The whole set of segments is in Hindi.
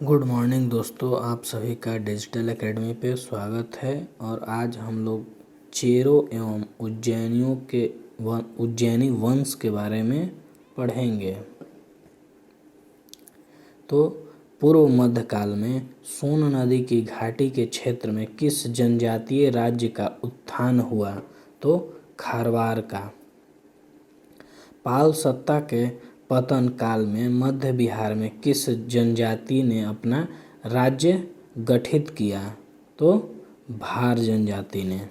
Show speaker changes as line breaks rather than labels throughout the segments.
गुड मॉर्निंग दोस्तों, आप सभी का डिजिटल एकेडमी पे स्वागत है। और आज हम लोग चेरों एवं उज्जैनी वंश के बारे में पढ़ेंगे। तो पूर्व मध्यकाल में सोन नदी की घाटी के क्षेत्र में किस जनजातीय राज्य का उत्थान हुआ? तो खारवार का। पाल सत्ता के पतन काल में मध्य बिहार में किस जनजाति ने अपना राज्य गठित किया? तो भार जनजाति ने।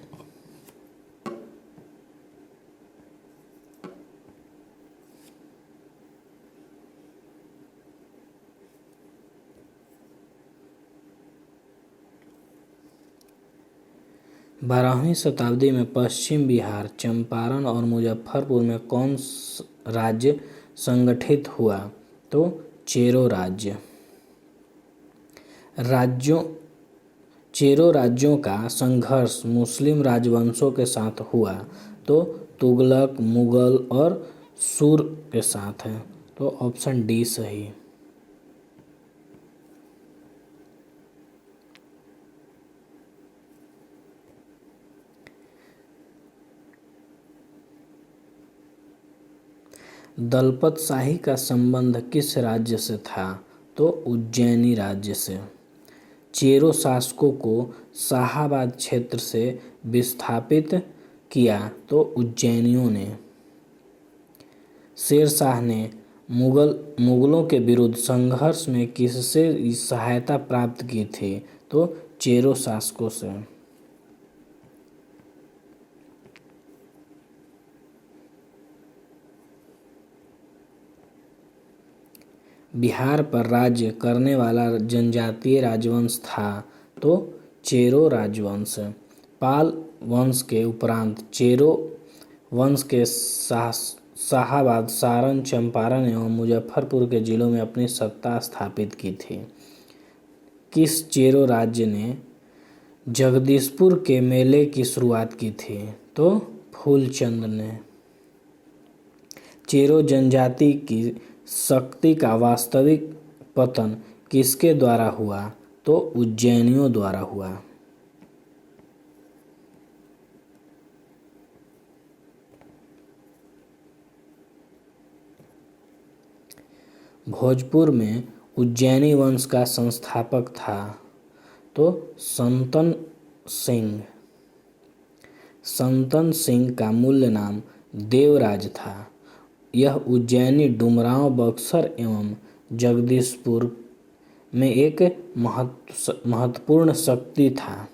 बारहवीं शताब्दी में पश्चिम बिहार, चंपारण और मुजफ्फरपुर में कौन राज्य संगठित हुआ? तो चेरो राज्य। चेरो राज्यों का संघर्ष मुस्लिम राजवंशों के साथ हुआ। तो तुगलक, मुगल और सुर के साथ है। तो ऑप्शन डी सही। दलपत शाही का संबंध किस राज्य से था? तो उज्जैनी राज्य से। चेरो शासकों को शाहाबाद क्षेत्र से विस्थापित किया। तो उज्जैनियों ने। शेर शाह ने मुगलों के विरुद्ध संघर्ष में किससे सहायता प्राप्त की थी? तो चेरो शासकों से। बिहार पर राज्य करने वाला जनजातीय राजवंश था। तो चेरो राजवंश। पाल वंश के उपरांत चेरो वंश के शाहाबाद, सारण, चंपारण एवं मुजफ्फरपुर के जिलों में अपनी सत्ता स्थापित की थी। किस चेरो राज्य ने जगदीशपुर के मेले की शुरुआत की थी? तो फूलचंद ने। चेरो जनजाति की शक्ति का वास्तविक पतन किसके द्वारा हुआ? तो उज्जैनियों द्वारा हुआ। भोजपुर में उज्जैनी वंश का संस्थापक था। तो संतन सिंह। संतन सिंह का मूल नाम देवराज था। यह उज्जैनी, डुमरांव, बक्सर एवं जगदीशपुर में एक महत्वपूर्ण शक्ति था।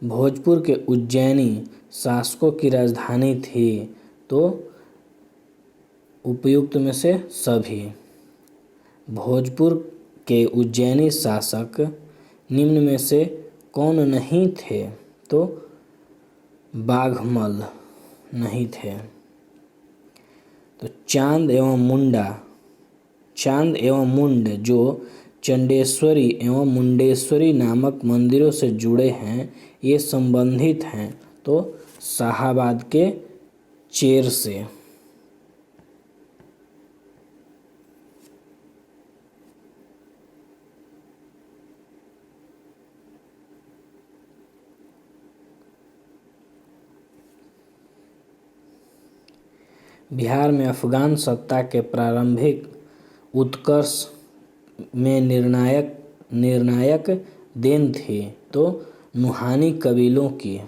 भोजपुर के उज्जैनी शासकों की राजधानी थी। तो उपयुक्त में से सभी। भोजपुर के उज्जैनी शासक निम्न में से कौन नहीं थे? तो बाघमल नहीं थे। तो चांद एवं मुंड जो चंडेश्वरी एवं मुंडेश्वरी नामक मंदिरों से जुड़े हैं, ये संबंधित हैं। तो शाहाबाद के चेर से। बिहार में अफगान सत्ता के प्रारंभिक उत्कर्ष में निर्णायक देन थी। तो नुहानी कबीलों की।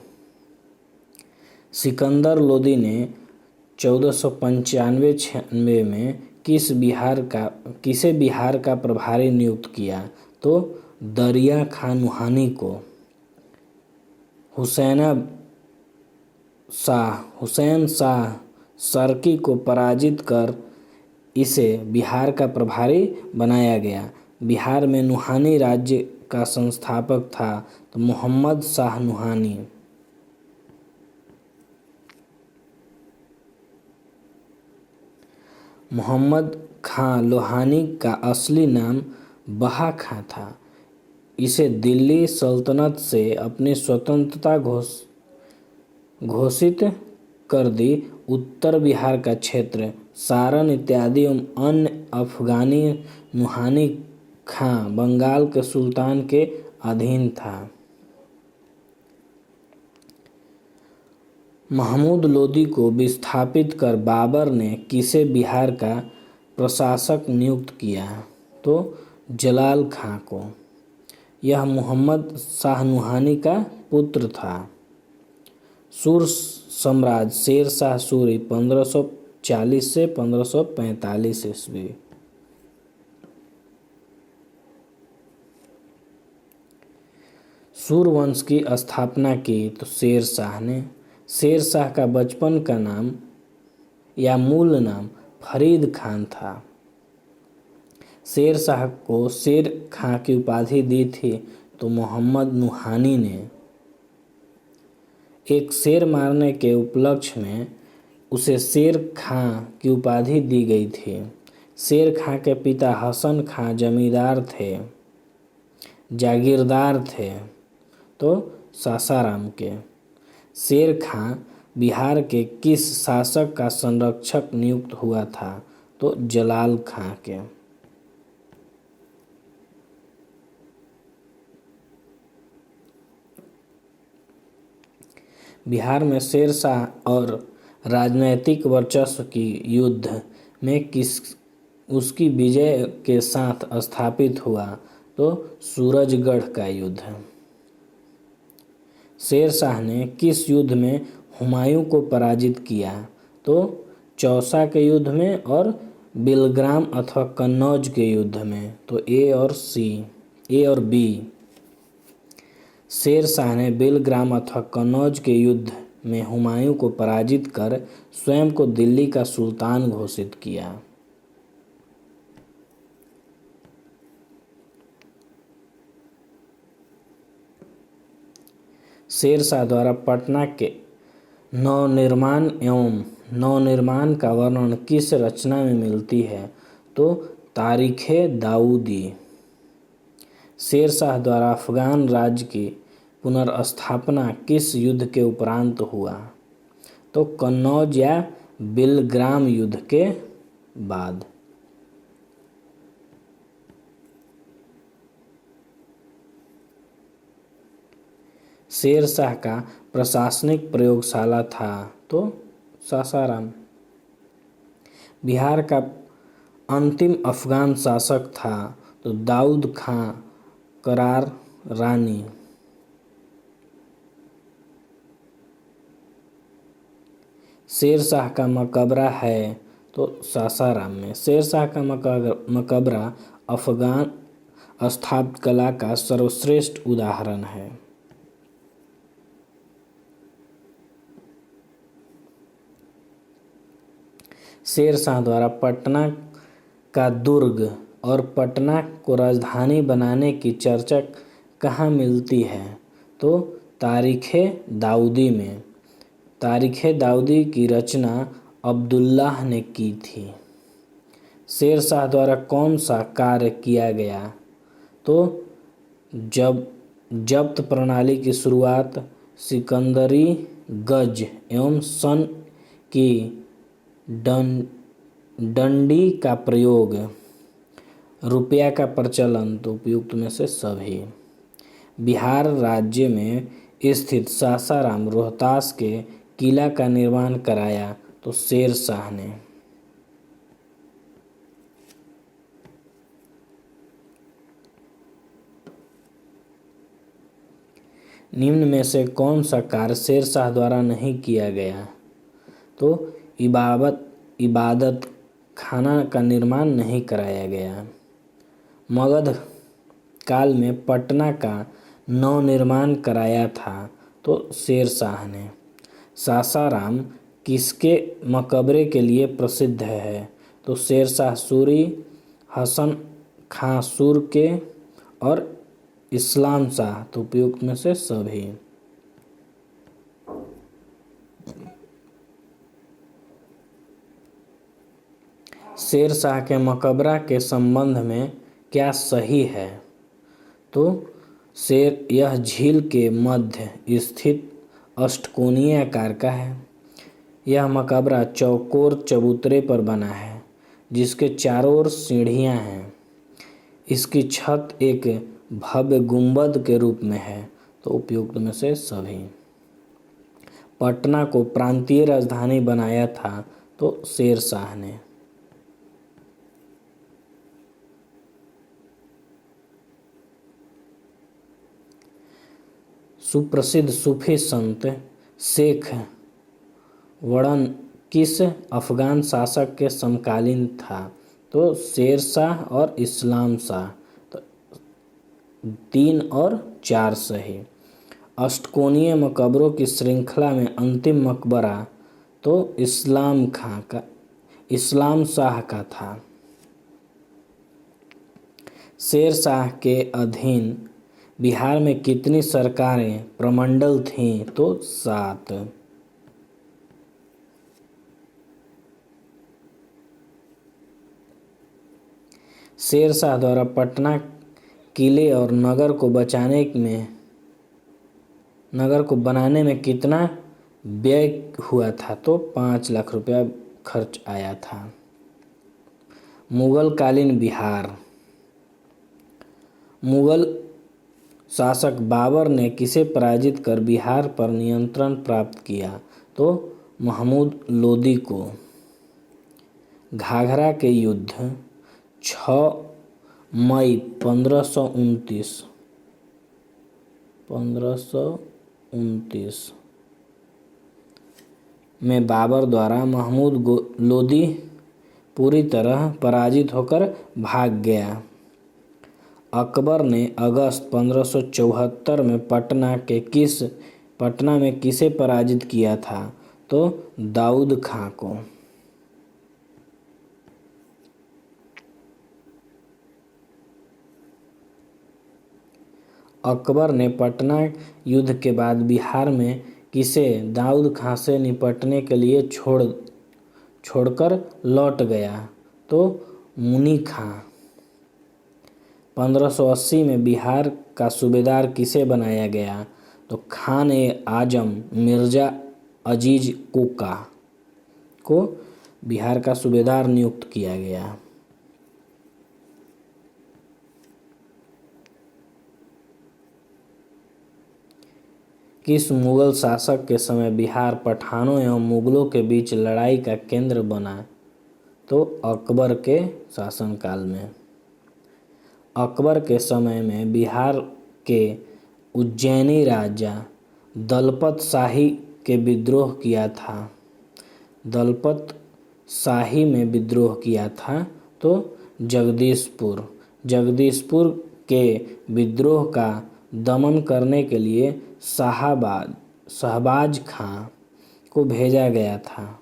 सिकंदर लोदी ने 1495-96 में किसे बिहार का प्रभारी नियुक्त किया? तो दरिया खां नुहानी को। हुसैन शाह सर्की को पराजित कर इसे बिहार का प्रभारी बनाया गया। बिहार में नुहानी राज्य का संस्थापक था तो मोहम्मद शाह नुहानी। मोहम्मद खां लोहानी का असली नाम बहा खां था। इसे दिल्ली सल्तनत से अपनी स्वतंत्रता घोषित कर दी। उत्तर बिहार का क्षेत्र सारण इत्यादि एवं अन्य अफगानी नुहानी खां बंगाल के सुल्तान के अधीन था। महमूद लोदी को विस्थापित कर बाबर ने किसे बिहार का प्रशासक नियुक्त किया? तो जलाल खां को। यह मोहम्मद शाह नुहानी का पुत्र था। सुर सम्राट शेर शाह सूरी 1540 से 1545 ईस्वी। सूरवंश की स्थापना की तो शेर शाह ने। शेर शाह का बचपन का नाम या मूल नाम फरीद खान था। शेर शाह को शेर खां की उपाधि दी थी तो मोहम्मद नुहानी ने। एक शेर मारने के उपलक्ष्य में उसे शेर खां की उपाधि दी गई थी। शेर खां के पिता हसन खां जमींदार थे, जागीरदार थे तो सासाराम के। शेर खां बिहार के किस शासक का संरक्षक नियुक्त हुआ था? तो जलाल खां के। बिहार में शेर शाह और राजनैतिक वर्चस्व की युद्ध में उसकी विजय के साथ स्थापित हुआ तो सूरजगढ़ का युद्ध। शेर शाह ने किस युद्ध में हुमायूं को पराजित किया? तो चौसा के युद्ध में और बिलग्राम अथवा कन्नौज के युद्ध में। तो ए और बी। शेर शाह ने बिलग्राम अथवा कन्नौज के युद्ध में हुमायूं को पराजित कर स्वयं को दिल्ली का सुल्तान घोषित किया। शेर शाह द्वारा पटना के नवनिर्माण का वर्णन किस रचना में मिलती है? तो तारीख़े दाऊदी। शेर शाह द्वारा अफगान राज्य की पुनर्स्थापना किस युद्ध के उपरांत हुआ? तो कन्नौज या बिलग्राम युद्ध के बाद। शेर शाह का प्रशासनिक प्रयोगशाला था तो सासाराम। बिहार का अंतिम अफगान शासक था तो दाऊद खां करार रानी। शेर शाह का मकबरा है तो सासाराम में। शेर शाह का मकबरा अफगान स्थापत्य कला का सर्वश्रेष्ठ उदाहरण है। शेर शाह द्वारा पटना का दुर्ग और पटना को राजधानी बनाने की चर्चा कहाँ मिलती है? तो तारीख़े दाऊदी में। तारीख़े दाऊदी की रचना अब्दुल्लाह ने की थी। शेर शाह द्वारा कौन सा कार्य किया गया? तो जब्त प्रणाली की शुरुआत, सिकंदरी गज एवं सन की डंडी का प्रयोग, रुपया का प्रचलन तो उपयुक्त में से सभी। बिहार राज्य में स्थित सासाराम रोहतास के किला का निर्माण कराया तो शेर शाह ने। निम्न में से कौन सा कार्य शेर शाह द्वारा नहीं किया गया? तो इबादत खाना का निर्माण नहीं कराया गया। मगध काल में पटना का नवनिर्माण कराया था तो शेर शाह ने। सासाराम किसके मकबरे के लिए प्रसिद्ध है? तो शेर शाह सूरी, हसन खां सुर के और इस्लाम शाह तो उपयुक्त में से सभी। शेर शाह के मकबरा के संबंध में क्या सही है? तो यह झील के मध्य स्थित अष्टकोणीय आकार का है। यह मकबरा चौकोर चबूतरे पर बना है जिसके चारों ओर सीढ़ियां हैं। इसकी छत एक भव्य गुंबद के रूप में है। तो उपयुक्त में से सभी। पटना को प्रांतीय राजधानी बनाया था तो शेरशाह ने। सुप्रसिद्ध सूफी संत शेख वड़न किस अफगान शासक के समकालीन था? तो शेरशाह और इस्लाम शाह। तो 3 और 4 सही। अष्टकोणीय मकबरों की श्रृंखला में अंतिम मकबरा तो इस्लाम शाह का था। शेरशाह के अधीन बिहार में कितनी सरकारें प्रमंडल थीं? तो 7। शेरशाह द्वारा पटना किले और नगर को बनाने में कितना व्यय हुआ था? तो 5 लाख रुपया खर्च आया था। मुगल कालीन बिहार। मुगल शासक बाबर ने किसे पराजित कर बिहार पर नियंत्रण प्राप्त किया? तो महमूद लोदी को। घाघरा के युद्ध 6 मई 1529 में बाबर द्वारा महमूद लोदी पूरी तरह पराजित होकर भाग गया। अकबर ने अगस्त 1574 में पटना में किसे पराजित किया था? तो दाऊद खां को। अकबर ने पटना युद्ध के बाद बिहार में किसे दाऊद खां से निपटने के लिए छोड़कर लौट गया? तो मुनी खां। 1580 में बिहार का सूबेदार किसे बनाया गया? तो खान ए आजम मिर्जा अजीज कोका को बिहार का सूबेदार नियुक्त किया गया। किस मुगल शासक के समय बिहार पठानों एवं मुगलों के बीच लड़ाई का केंद्र बना? तो अकबर के शासनकाल में। अकबर के समय में बिहार के उज्जैनी राजा दलपत शाही के विद्रोह किया था। दलपत शाही में विद्रोह किया था तो जगदीशपुर के विद्रोह का दमन करने के लिए शहबाज खां को भेजा गया था।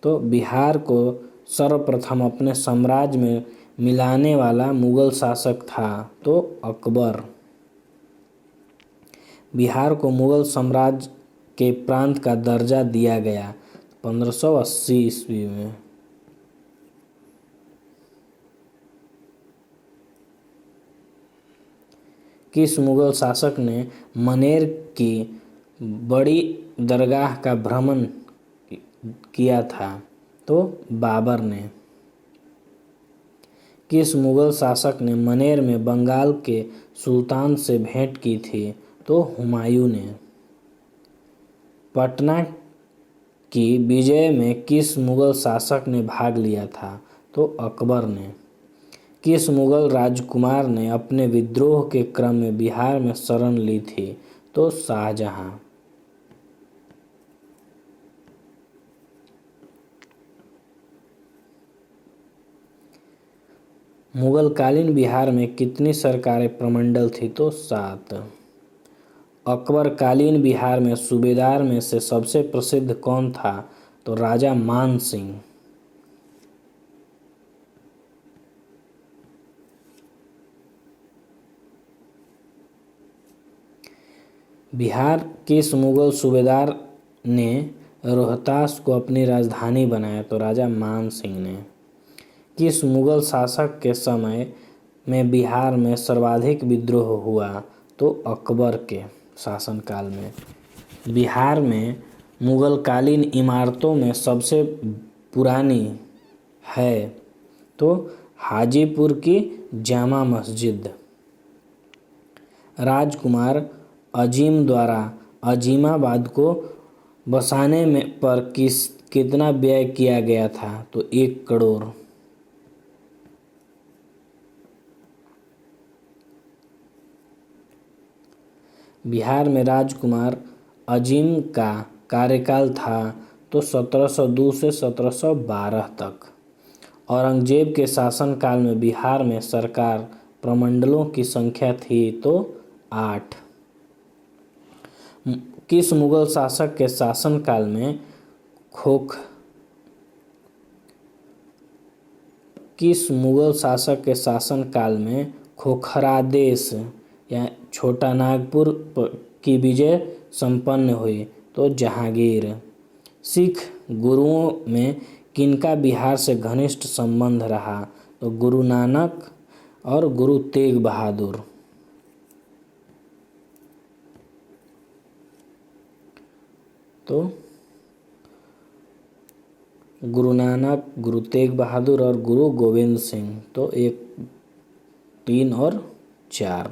तो बिहार को सर्वप्रथम अपने साम्राज्य में मिलाने वाला मुगल शासक था तो अकबर। बिहार को मुगल साम्राज्य के प्रांत का दर्जा दिया गया 1580 ईस्वी में। किस मुगल शासक ने मनेर की बड़ी दरगाह का भ्रमण किया था? तो बाबर ने। किस मुगल शासक ने मनेर में बंगाल के सुल्तान से भेंट की थी? तो हुमायूं ने। पटना की विजय में किस मुगल शासक ने भाग लिया था? तो अकबर ने। किस मुगल राजकुमार ने अपने विद्रोह के क्रम में बिहार में शरण ली थी? तो शाहजहां। मुगलकालीन बिहार में कितनी सरकारें प्रमंडल थी? तो 7। अकबरकालीन बिहार में सूबेदार में से सबसे प्रसिद्ध कौन था? तो राजा मान सिंह। बिहार किस मुगल सूबेदार ने रोहतास को अपनी राजधानी बनाया? तो राजा मान सिंह ने। किस मुगल शासक के समय में बिहार में सर्वाधिक विद्रोह हुआ? तो अकबर के शासनकाल में। बिहार में मुगलकालीन इमारतों में सबसे पुरानी है? तो हाजीपुर की जामा मस्जिद। राजकुमार अजीम द्वारा अजीमाबाद को बसाने में पर कितना व्यय किया गया था? तो 1 करोड़। बिहार में राजकुमार अजीम का कार्यकाल था तो 1702 से 1712 तक। औरंगजेब के शासनकाल में बिहार में सरकार प्रमंडलों की संख्या थी तो 8। किस मुगल शासक के शासनकाल में खोखरादेश या छोटा नागपुर की विजय संपन्न हुई? तो जहांगीर। सिख गुरुओं में किनका बिहार से घनिष्ठ संबंध रहा? तो गुरु नानक और गुरु तेग बहादुर। तो गुरु नानक, गुरु तेग बहादुर और गुरु गोविंद सिंह। तो 1, 3 और 4।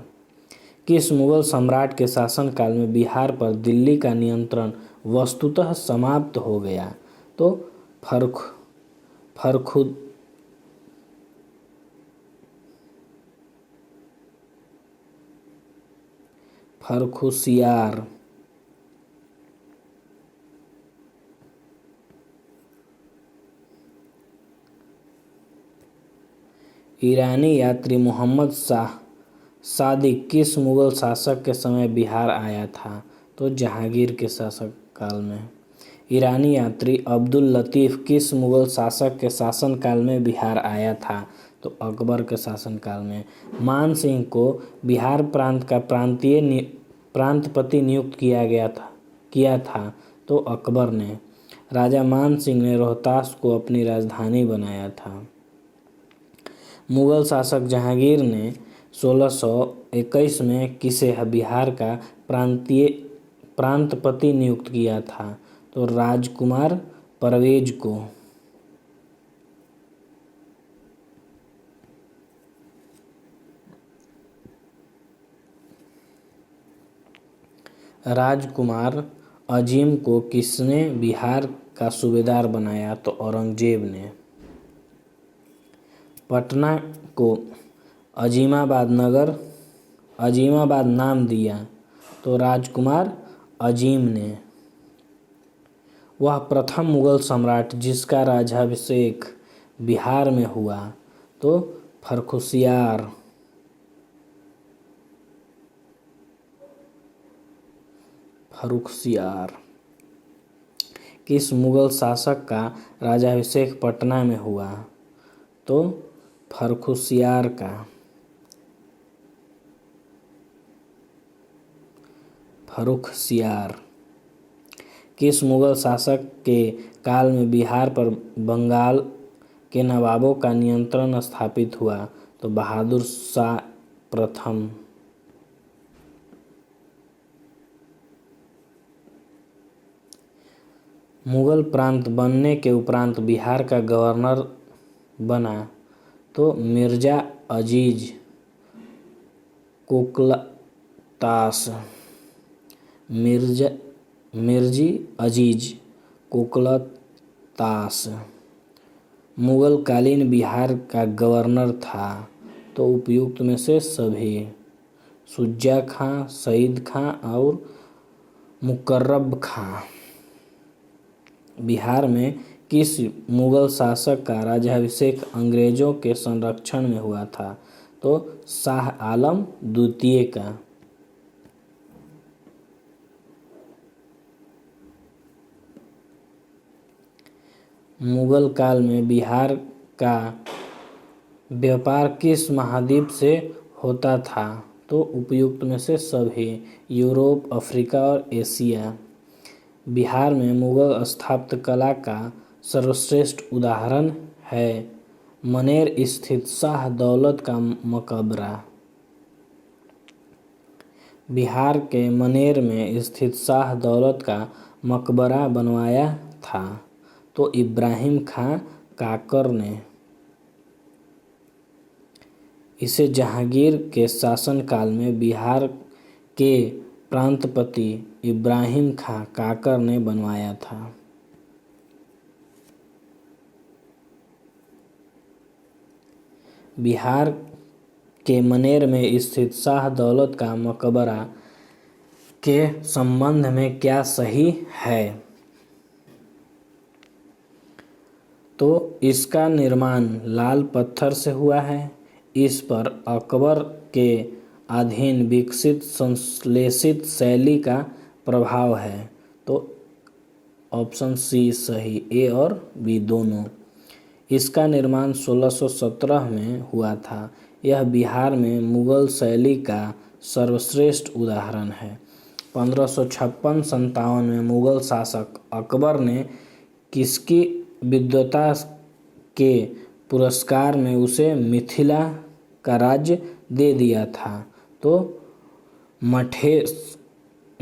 किस मुगल सम्राट के शासनकाल में बिहार पर दिल्ली का नियंत्रण वस्तुतः समाप्त हो गया? तो फर्रुखसियार। ईरानी यात्री मोहम्मद सादिक किस मुगल शासक के समय बिहार आया था? तो जहांगीर के शासक काल में। ईरानी यात्री अब्दुल लतीफ़ किस मुगल शासक के शासनकाल में बिहार आया था? तो अकबर के शासनकाल में। मान सिंह को बिहार प्रांत का प्रांतपति नियुक्त किया था तो अकबर ने। राजा मान सिंह ने रोहतास को अपनी राजधानी बनाया था। मुगल शासक जहांगीर ने 1621 में किसे बिहार का प्रांतपति नियुक्त किया था? तो राजकुमार परवेज को। राजकुमार अजीम को किसने बिहार का सूबेदार बनाया? तो औरंगजेब ने। पटना को अजीमाबाद नाम दिया तो राजकुमार अजीम ने। वह प्रथम मुगल सम्राट जिसका राज्याभिषेक बिहार में हुआ? तो फर्रुखसियार। किस मुगल शासक का राज्याभिषेक पटना में हुआ? तो फर्रुखसियार का। किस मुगल शासक के काल में बिहार पर बंगाल के नवाबों का नियंत्रण स्थापित हुआ? तो बहादुर शाह प्रथम। मुगल प्रांत बनने के उपरांत बिहार का गवर्नर बना तो मिर्जी अजीज कोकलतास। मुगल कालीन बिहार का गवर्नर था तो उपयुक्त में से सभी। शुजा खां, सईद खां और मुकर्रब खां। बिहार में किस मुगल शासक का राज्याभिषेक अंग्रेजों के संरक्षण में हुआ था? तो शाह आलम द्वितीय का। मुगल काल में बिहार का व्यापार किस महाद्वीप से होता था? तो उपयुक्त में से सभी। यूरोप, अफ्रीका और एशिया। बिहार में मुगल स्थापत्यकला का सर्वश्रेष्ठ उदाहरण है मनेर स्थित शाह दौलत का मकबरा। बिहार के मनेर में स्थित शाह दौलत का मकबरा बनवाया था? तो इब्राहिम खां काकर ने इसे जहांगीर के शासनकाल में बिहार के प्रांतपति इब्राहिम खां काकर ने बनवाया था। बिहार के मनेर में स्थित शाह दौलत का मकबरा के संबंध में क्या सही है? तो इसका निर्माण लाल पत्थर से हुआ है। इस पर अकबर के अधीन विकसित संश्लेषित शैली का प्रभाव है। तो ऑप्शन सी सही, ए और बी दोनों। इसका निर्माण 1617 में हुआ था। यह बिहार में मुगल शैली का सर्वश्रेष्ठ उदाहरण है। 1556-57 में मुगल शासक अकबर ने किसकी विद्वता के पुरस्कार में उसे मिथिला का राज्य दे दिया था? तो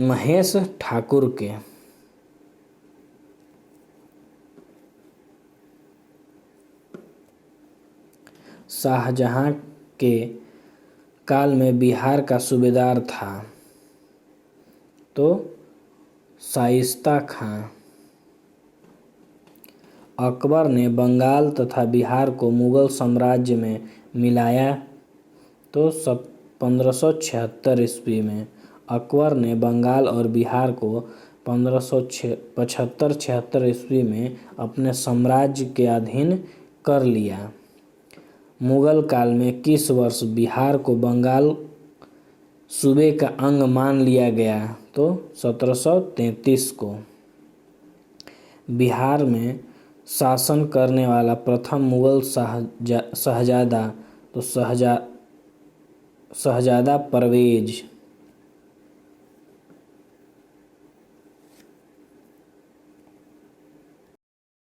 महेश ठाकुर के। शाहजहां के काल में बिहार का सूबेदार था? तो शाइस्ता खां। अकबर ने बंगाल तथा बिहार को मुगल साम्राज्य में मिलाया? तो 1576 ईस्वी में। अकबर ने बंगाल और बिहार को 1575-76 ईस्वी में अपने साम्राज्य के अधीन कर लिया। मुगल काल में किस वर्ष बिहार को बंगाल सूबे का अंग मान लिया गया? तो 1733 को। बिहार में शासन करने वाला प्रथम मुगल शहजादा? तो शहजादा परवेज।